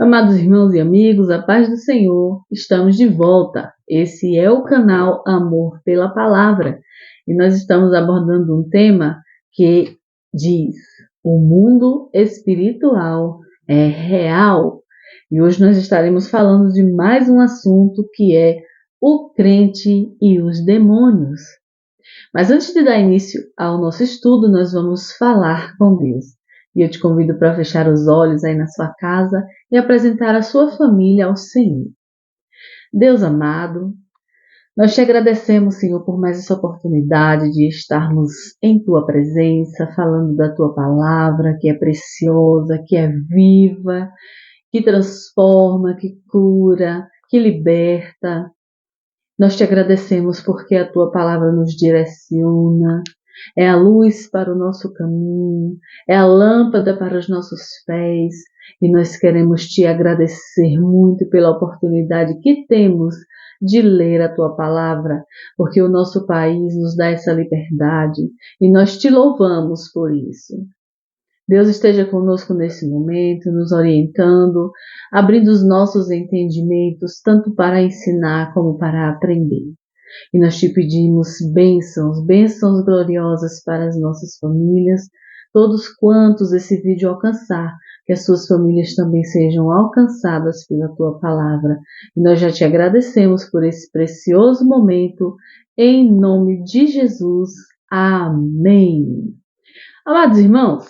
Amados irmãos e amigos, a paz do Senhor, estamos de volta. Esse é o canal Amor pela Palavra e nós estamos abordando um tema que diz: o mundo espiritual é real. E hoje nós estaremos falando de mais um assunto que é o crente e os demônios. Mas antes de dar início ao nosso estudo, nós vamos falar com Deus. E eu te convido para fechar os olhos aí na sua casa e apresentar a sua família ao Senhor. Deus amado, nós te agradecemos, Senhor, por mais essa oportunidade de estarmos em tua presença, falando da tua palavra, que é preciosa, que é viva, que transforma, que cura, que liberta. Nós te agradecemos porque a tua palavra nos direciona, é a luz para o nosso caminho, é a lâmpada para os nossos pés, e nós queremos te agradecer muito pela oportunidade que temos de ler a tua palavra, porque o nosso país nos dá essa liberdade, e nós te louvamos por isso. Deus esteja conosco nesse momento, nos orientando, abrindo os nossos entendimentos, tanto para ensinar como para aprender. E nós te pedimos bênçãos gloriosas para as nossas famílias, todos quantos esse vídeo alcançar, que as suas famílias também sejam alcançadas pela tua palavra. E nós já te agradecemos por esse precioso momento, em nome de Jesus. Amém. Amados irmãos,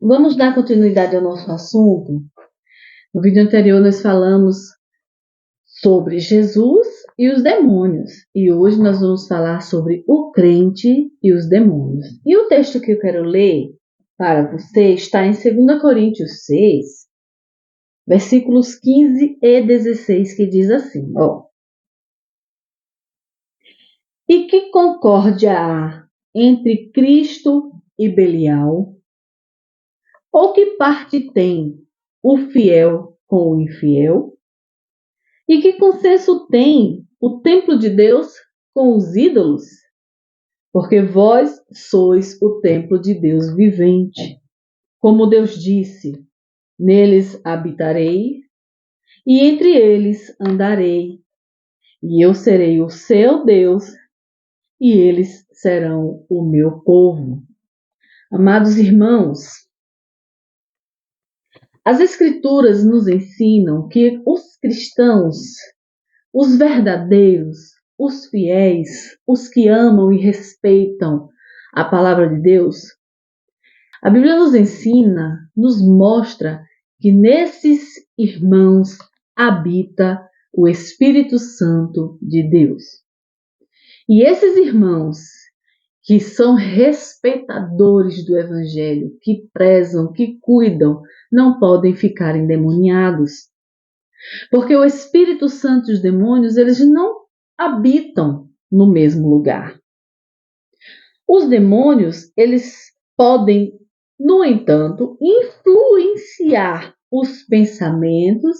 vamos dar continuidade ao nosso assunto. No vídeo anterior nós falamos sobre Jesus e os demônios. E hoje nós vamos falar sobre o crente e os demônios. E o texto que eu quero ler para você está em 2 Coríntios 6, versículos 15 e 16, que diz assim, E que concórdia há entre Cristo e Belial? Ou que parte tem o fiel com o infiel? E que consenso tem o templo de Deus com os ídolos? Porque vós sois o templo de Deus vivente. Como Deus disse, neles habitarei, e entre eles andarei, e eu serei o seu Deus, e eles serão o meu povo. Amados irmãos, as Escrituras nos ensinam que os cristãos, os verdadeiros, os fiéis, os que amam e respeitam a palavra de Deus, a Bíblia nos ensina, nos mostra que nesses irmãos habita o Espírito Santo de Deus. E esses irmãos que são respeitadores do Evangelho, que prezam, que cuidam, não podem ficar endemoniados. Porque o Espírito Santo e os demônios, eles não habitam no mesmo lugar. Os demônios, eles podem, no entanto, influenciar os pensamentos,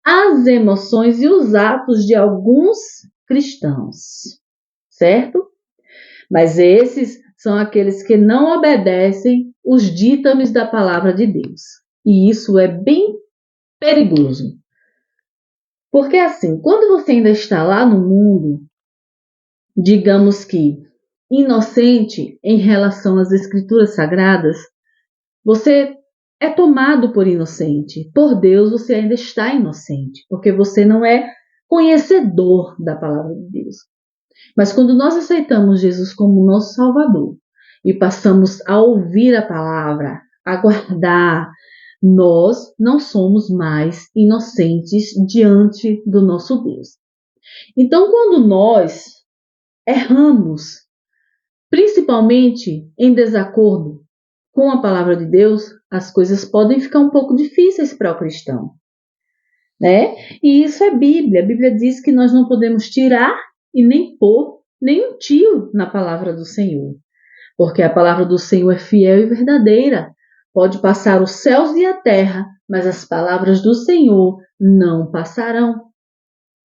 as emoções e os atos de alguns cristãos, certo? Mas esses são aqueles que não obedecem os ditames da palavra de Deus. E isso é bem perigoso. Porque assim, quando você ainda está lá no mundo, digamos que inocente em relação às Escrituras Sagradas, você é tomado por inocente. Por Deus você ainda está inocente, porque você não é conhecedor da palavra de Deus. Mas quando nós aceitamos Jesus como nosso Salvador e passamos a ouvir a palavra, a guardar, nós não somos mais inocentes diante do nosso Deus. Então, quando nós erramos, principalmente em desacordo com a palavra de Deus, as coisas podem ficar um pouco difíceis para o cristão, né? E isso é Bíblia. A Bíblia diz que nós não podemos tirar e nem pôr nenhum tio na palavra do Senhor, porque a palavra do Senhor é fiel e verdadeira. Pode passar os céus e a terra, mas as palavras do Senhor não passarão.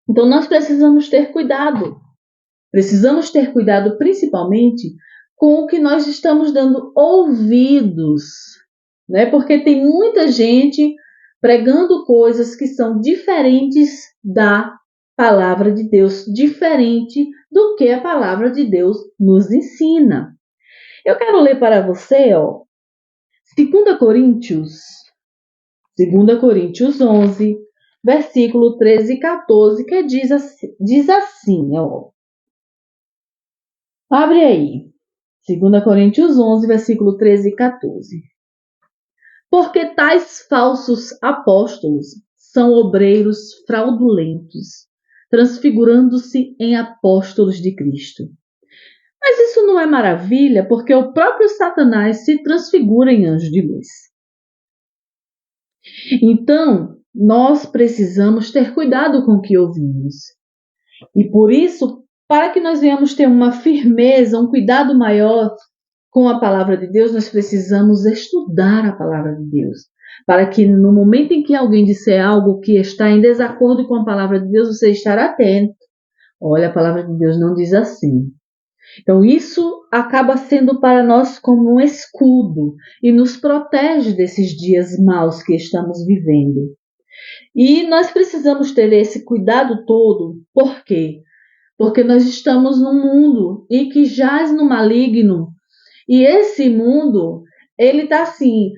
Então nós precisamos ter cuidado. Precisamos ter cuidado principalmente com o que nós estamos dando ouvidos, né? Porque tem muita gente pregando coisas que são diferentes da palavra de Deus, diferente do que a palavra de Deus nos ensina. Eu quero ler para você, 2 Coríntios 11, versículo 13 e 14, que diz assim, abre aí, 2 Coríntios 11, versículo 13 e 14. Porque tais falsos apóstolos são obreiros fraudulentos, transfigurando-se em apóstolos de Cristo. Mas isso não é maravilha, porque o próprio Satanás se transfigura em anjo de luz. Então, nós precisamos ter cuidado com o que ouvimos. E por isso, para que nós venhamos ter uma firmeza, um cuidado maior com a palavra de Deus, nós precisamos estudar a palavra de Deus. Para que no momento em que alguém disser algo que está em desacordo com a palavra de Deus, você estar atento. Olha, a palavra de Deus não diz assim. Então isso acaba sendo para nós como um escudo e nos protege desses dias maus que estamos vivendo. E nós precisamos ter esse cuidado todo. Por quê? Porque nós estamos num mundo em que jaz no maligno. E esse mundo, ele está assim,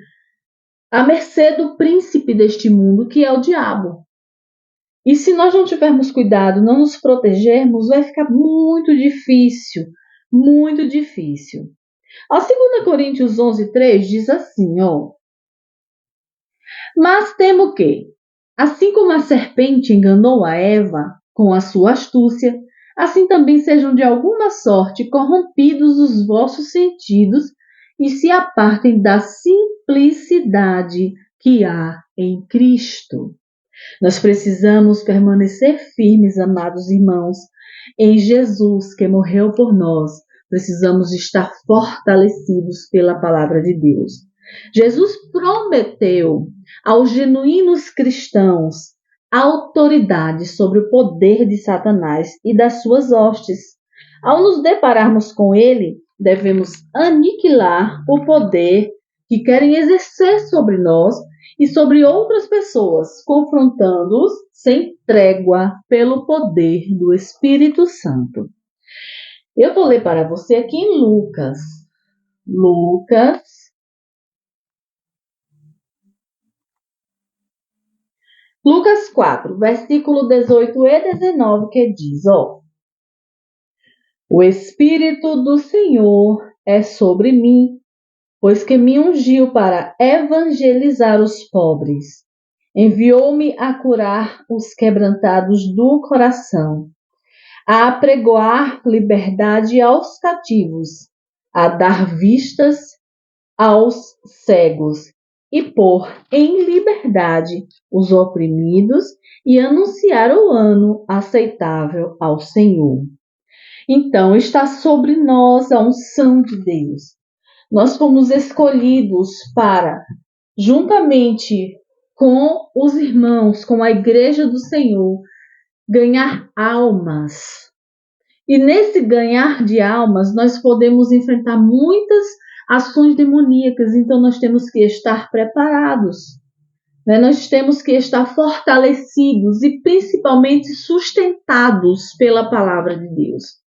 à mercê do príncipe deste mundo, que é o diabo. E se nós não tivermos cuidado, não nos protegermos, vai ficar muito difícil, muito difícil. A 2 Coríntios 11, 3 diz assim, mas temo que, assim como a serpente enganou a Eva com a sua astúcia, assim também sejam de alguma sorte corrompidos os vossos sentidos e se apartem da simplicidade que há em Cristo. Nós precisamos permanecer firmes, amados irmãos, em Jesus que morreu por nós. Precisamos estar fortalecidos pela palavra de Deus. Jesus prometeu aos genuínos cristãos autoridade sobre o poder de Satanás e das suas hostes. Ao nos depararmos com ele, devemos aniquilar o poder que querem exercer sobre nós e sobre outras pessoas, confrontando-os sem trégua pelo poder do Espírito Santo. Eu vou ler para você aqui em Lucas. Lucas 4, versículo 18 e 19, que diz, o Espírito do Senhor é sobre mim, pois que me ungiu para evangelizar os pobres. Enviou-me a curar os quebrantados do coração, a apregoar liberdade aos cativos, a dar vistas aos cegos e pôr em liberdade os oprimidos e anunciar o ano aceitável ao Senhor. Então está sobre nós a unção de Deus. Nós fomos escolhidos para, juntamente com os irmãos, com a igreja do Senhor, ganhar almas. E nesse ganhar de almas, nós podemos enfrentar muitas ações demoníacas, então nós temos que estar preparados. Nós temos que estar fortalecidos e principalmente sustentados pela palavra de Deus.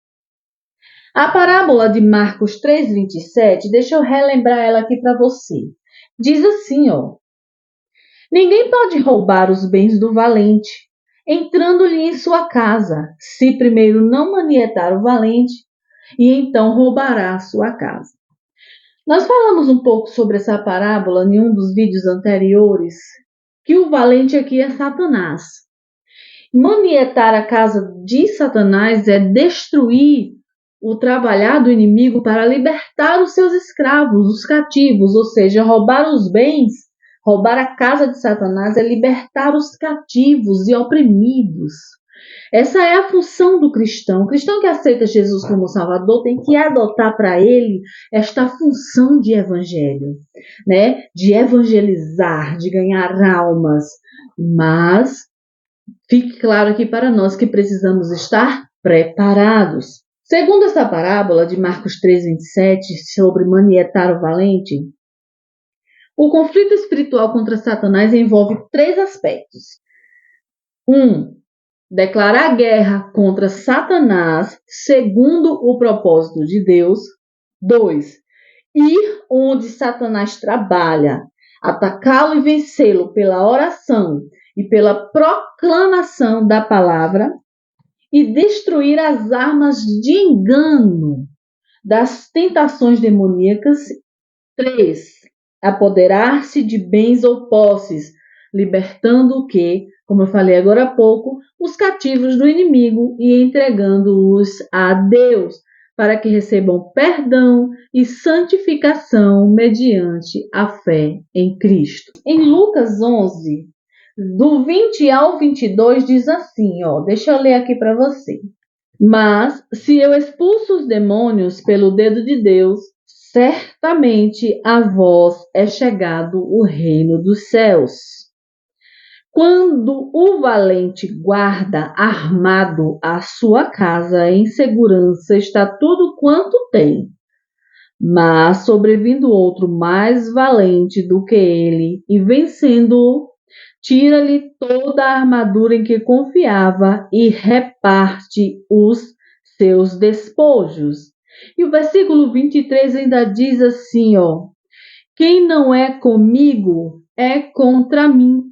A parábola de Marcos 3:27, deixa eu relembrar ela aqui para você. Diz assim, ninguém pode roubar os bens do valente, entrando-lhe em sua casa, se primeiro não manietar o valente, e então roubará a sua casa. Nós falamos um pouco sobre essa parábola em um dos vídeos anteriores, que o valente aqui é Satanás. Manietar a casa de Satanás é destruir o trabalhar do inimigo para libertar os seus escravos, os cativos, ou seja, roubar os bens, roubar a casa de Satanás é libertar os cativos e oprimidos. Essa é a função do cristão. O cristão que aceita Jesus como Salvador tem que adotar para ele esta função de evangelho, de evangelizar, de ganhar almas. Mas fique claro aqui para nós que precisamos estar preparados. Segundo essa parábola de Marcos 3:27, sobre manietar o valente, O conflito espiritual contra Satanás envolve 3 aspectos. 1. Declarar guerra contra Satanás segundo o propósito de Deus. 2. Ir onde Satanás trabalha, atacá-lo e vencê-lo pela oração e pela proclamação da palavra e destruir as armas de engano das tentações demoníacas. 3. Apoderar-se de bens ou posses, libertando o que, como eu falei agora há pouco, os cativos do inimigo e entregando-os a Deus, para que recebam perdão e santificação mediante a fé em Cristo. Em Lucas 11, do 20 ao 22, diz assim, deixa eu ler aqui para você. Mas, se eu expulso os demônios pelo dedo de Deus, certamente a vós é chegado o reino dos céus. Quando o valente guarda armado a sua casa, em segurança está tudo quanto tem. Mas, sobrevindo outro mais valente do que ele, e vencendo-o, tira-lhe toda a armadura em que confiava e reparte os seus despojos. E o versículo 23 ainda diz assim, quem não é comigo é contra mim,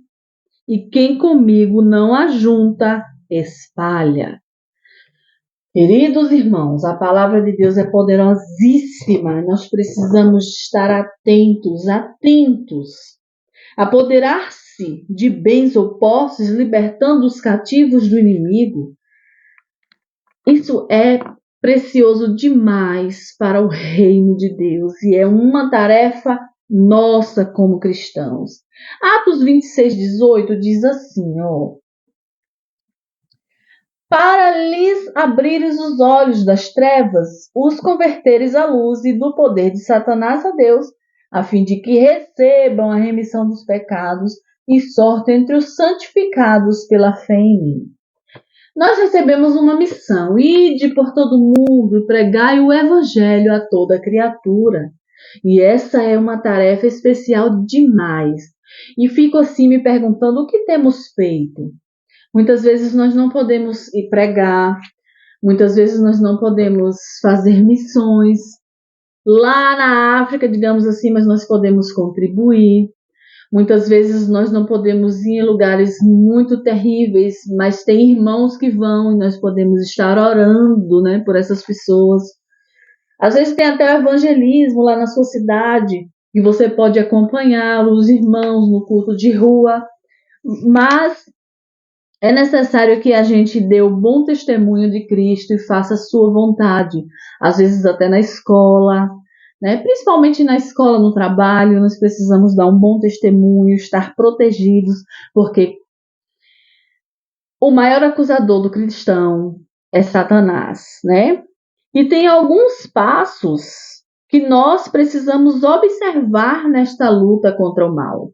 e quem comigo não ajunta, espalha. Queridos irmãos, a palavra de Deus é poderosíssima. Nós precisamos estar atentos. Apoderar-se de bens ou posses, libertando os cativos do inimigo. Isso é precioso demais para o reino de Deus e é uma tarefa nossa como cristãos. Atos 26:18 diz assim, para lhes abrires os olhos das trevas, os converteres à luz e do poder de Satanás a Deus, a fim de que recebam a remissão dos pecados e sorte entre os santificados pela fé em mim. Nós recebemos uma missão, ide por todo mundo e pregai o evangelho a toda criatura. E essa é uma tarefa especial demais. E fico assim me perguntando o que temos feito. Muitas vezes nós não podemos ir pregar, muitas vezes nós não podemos fazer missões. Lá na África, digamos assim, mas nós podemos contribuir. Muitas vezes nós não podemos ir em lugares muito terríveis, mas tem irmãos que vão e nós podemos estar orando, né, por essas pessoas. Às vezes tem até o evangelismo lá na sua cidade e você pode acompanhar os irmãos no culto de rua, mas é necessário que a gente dê o bom testemunho de Cristo e faça a sua vontade, às vezes até na escola, né? Principalmente na escola, no trabalho, nós precisamos dar um bom testemunho, estar protegidos, porque o maior acusador do cristão é Satanás, né? E tem alguns passos que nós precisamos observar nesta luta contra o mal.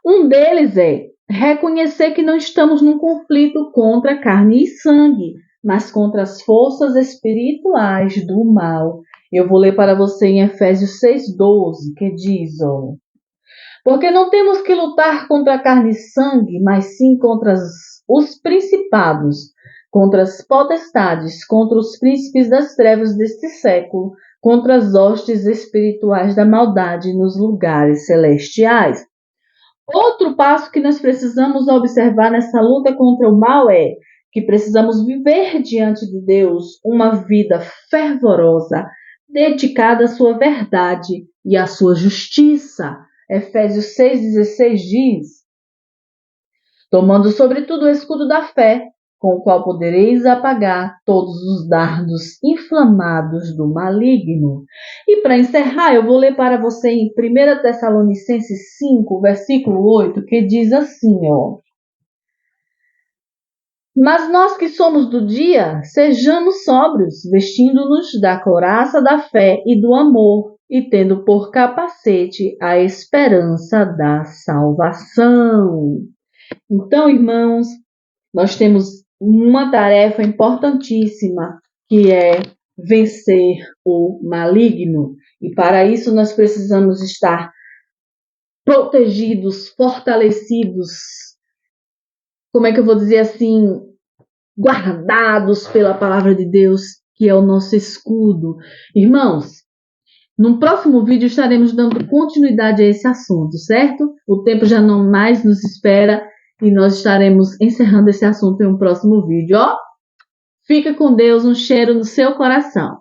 Um deles é reconhecer que não estamos num conflito contra carne e sangue, mas contra as forças espirituais do mal. Eu vou ler para você em Efésios 6:12, que diz, porque não temos que lutar contra carne e sangue, mas sim contra os principados, contra as potestades, contra os príncipes das trevas deste século, contra as hostes espirituais da maldade nos lugares celestiais. Outro passo que nós precisamos observar nessa luta contra o mal é que precisamos viver diante de Deus uma vida fervorosa, dedicada à sua verdade e à sua justiça. Efésios 6:16 diz, tomando sobretudo o escudo da fé, com o qual podereis apagar todos os dardos inflamados do maligno. E para encerrar, eu vou ler para você em 1 Tessalonicenses 5, versículo 8, que diz assim, mas nós que somos do dia, sejamos sóbrios, vestindo-nos da couraça da fé e do amor, e tendo por capacete a esperança da salvação. Então, irmãos, nós temos uma tarefa importantíssima, que é vencer o maligno. E para isso nós precisamos estar protegidos, fortalecidos, como é que eu vou dizer assim, guardados pela palavra de Deus, que é o nosso escudo. Irmãos, no próximo vídeo estaremos dando continuidade a esse assunto, certo? O tempo já não mais nos espera e nós estaremos encerrando esse assunto em um próximo vídeo. Ó, fica com Deus, um cheiro no seu coração.